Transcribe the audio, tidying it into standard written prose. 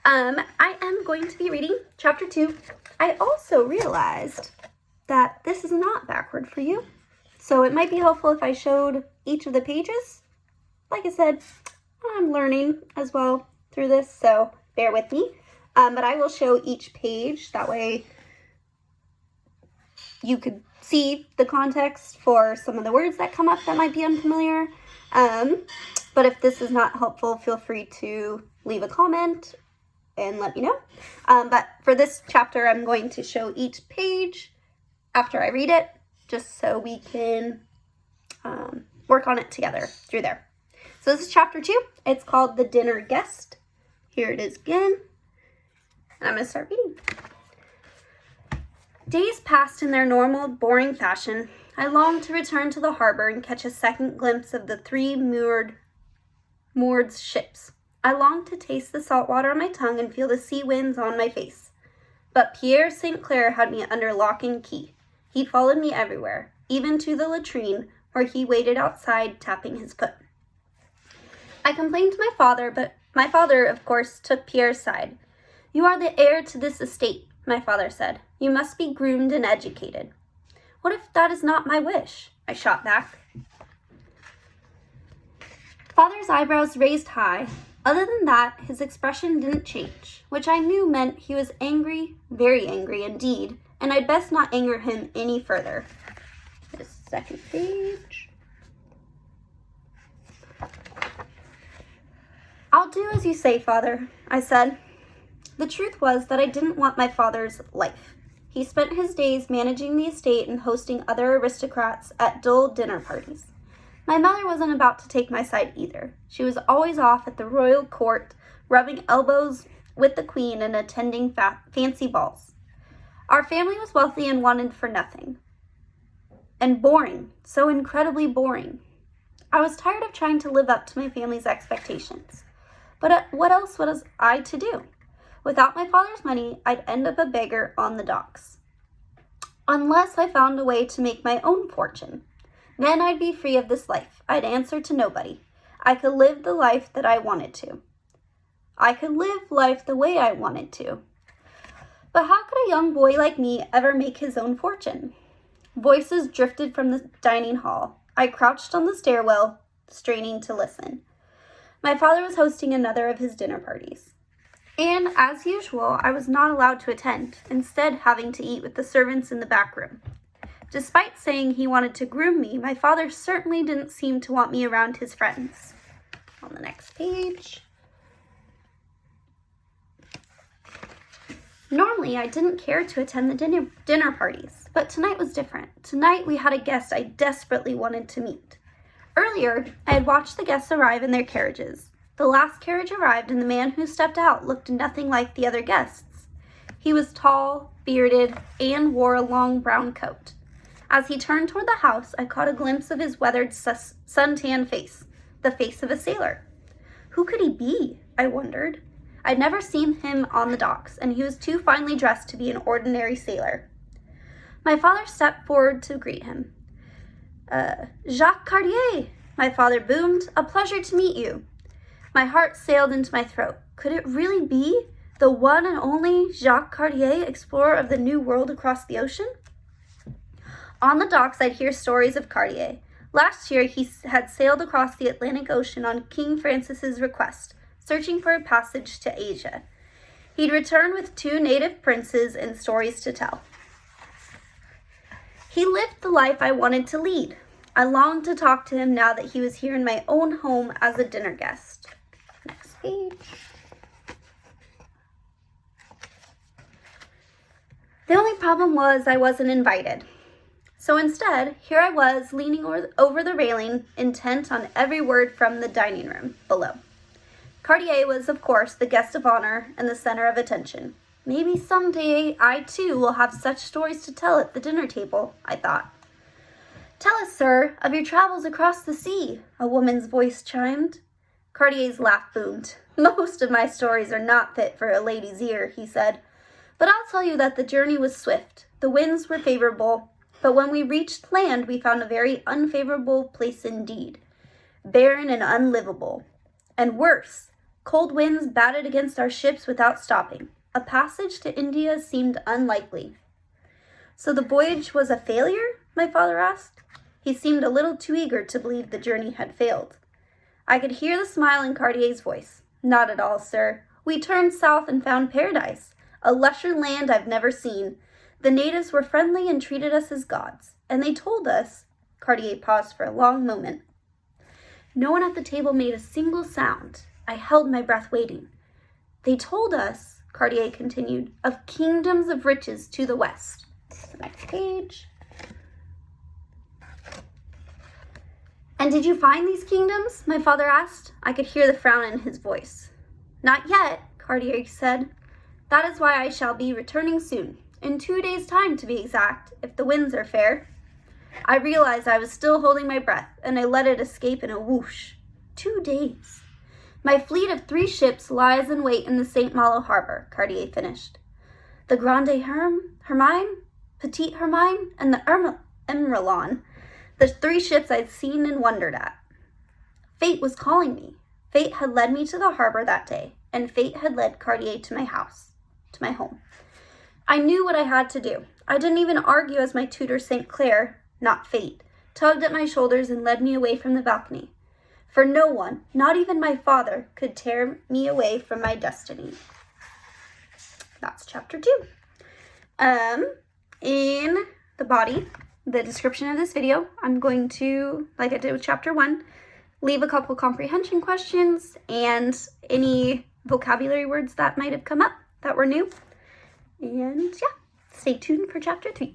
I am going to be reading chapter 2. I also realized that this is not backward for you, so it might be helpful if I showed each of the pages. Like I said, I'm learning as well through this, so bear with me. But I will show each page, that way you could see the context for some of the words that come up that might be unfamiliar. But if this is not helpful, feel free to leave a comment and let me know. But for this chapter, I'm going to show each page after I read it, just so we can work on it together through there. So this is chapter 2. It's called The Dinner Guest. Here it is again. And I'm going to start reading. Days passed in their normal, boring fashion. I longed to return to the harbor and catch a second glimpse of the 3 moored ships. I longed to taste the salt water on my tongue and feel the sea winds on my face. But Pierre St. Clair had me under lock and key. He followed me everywhere, even to the latrine, where he waited outside, tapping his foot. I complained to my father, but my father, of course, took Pierre's side. "You are the heir to this estate," my father said. "You must be groomed and educated." "What if that is not my wish?" I shot back. Father's eyebrows raised high. Other than that, his expression didn't change, which I knew meant he was angry, very angry indeed, and I'd best not anger him any further. This second page. "I'll do as you say, Father," I said. The truth was that I didn't want my father's life. He spent his days managing the estate and hosting other aristocrats at dull dinner parties. My mother wasn't about to take my side either. She was always off at the royal court, rubbing elbows with the queen and attending fancy balls. Our family was wealthy and wanted for nothing. And boring, so incredibly boring. I was tired of trying to live up to my family's expectations. But what else was I to do? Without my father's money, I'd end up a beggar on the docks. Unless I found a way to make my own fortune. Then I'd be free of this life. I'd answer to nobody. I could live the life that I wanted to. I could live life the way I wanted to. But how could a young boy like me ever make his own fortune? Voices drifted from the dining hall. I crouched on the stairwell, straining to listen. My father was hosting another of his dinner parties. And, as usual, I was not allowed to attend, instead having to eat with the servants in the back room. Despite saying he wanted to groom me, my father certainly didn't seem to want me around his friends. On the next page. Normally, I didn't care to attend the dinner parties, but tonight was different. Tonight, we had a guest I desperately wanted to meet. Earlier, I had watched the guests arrive in their carriages. The last carriage arrived, and the man who stepped out looked nothing like the other guests. He was tall, bearded, and wore a long brown coat. As he turned toward the house, I caught a glimpse of his weathered, suntan face, the face of a sailor. Who could he be? I wondered. I'd never seen him on the docks, and he was too finely dressed to be an ordinary sailor. My father stepped forward to greet him. Jacques Cartier, my father boomed. "A pleasure to meet you." My heart sailed into my throat. Could it really be the one and only Jacques Cartier, explorer of the New World across the ocean? On the docks, I'd hear stories of Cartier. Last year, he had sailed across the Atlantic Ocean on King Francis's request, searching for a passage to Asia. He'd returned with 2 native princes and stories to tell. He lived the life I wanted to lead. I longed to talk to him now that he was here in my own home as a dinner guest. Next page. The only problem was I wasn't invited. So instead, here I was leaning over the railing, intent on every word from the dining room below. Cartier was, of course, the guest of honor and the center of attention. Maybe someday I, too, will have such stories to tell at the dinner table, I thought. "Tell us, sir, of your travels across the sea," a woman's voice chimed. Cartier's laugh boomed. "Most of my stories are not fit for a lady's ear," he said. "But I'll tell you that the journey was swift. The winds were favorable, but when we reached land, we found a very unfavorable place indeed. Barren and unlivable. And worse, Cold winds batted against our ships without stopping. A passage to India seemed unlikely. So the voyage was a failure? My father asked. He seemed a little too eager to believe the journey had failed. I could hear the smile in Cartier's voice. Not at all, sir. We turned south and found paradise, a lusher land I've never seen. The natives were friendly and treated us as gods, and they told us— Cartier paused for a long moment. No one at the table made a single sound. I held my breath waiting. They told us, Cartier continued, of kingdoms of riches to the west. The next page. And did you find these kingdoms? My father asked. I could hear the frown in his voice. Not yet, Cartier said. That is why I shall be returning soon, in 2 days' time to be exact, if the winds are fair. I realized I was still holding my breath, and I let it escape in a whoosh. 2 days. My fleet of 3 ships lies in wait in the St. Malo harbor, Cartier finished. The Grande Hermine, Petite Hermine, and the Emerillon, the 3 ships I'd seen and wondered at. Fate was calling me. Fate had led me to the harbor that day, and fate had led Cartier to my house, to my home. I knew what I had to do. I didn't even argue as my tutor, St. Clair, not fate, tugged at my shoulders and led me away from the balcony. For no one, not even my father, could tear me away from my destiny. That's chapter 2. In the body, the description of this video, I'm going to, like I did with chapter 1, leave a couple comprehension questions and any vocabulary words that might have come up that were new. And yeah, stay tuned for chapter 3.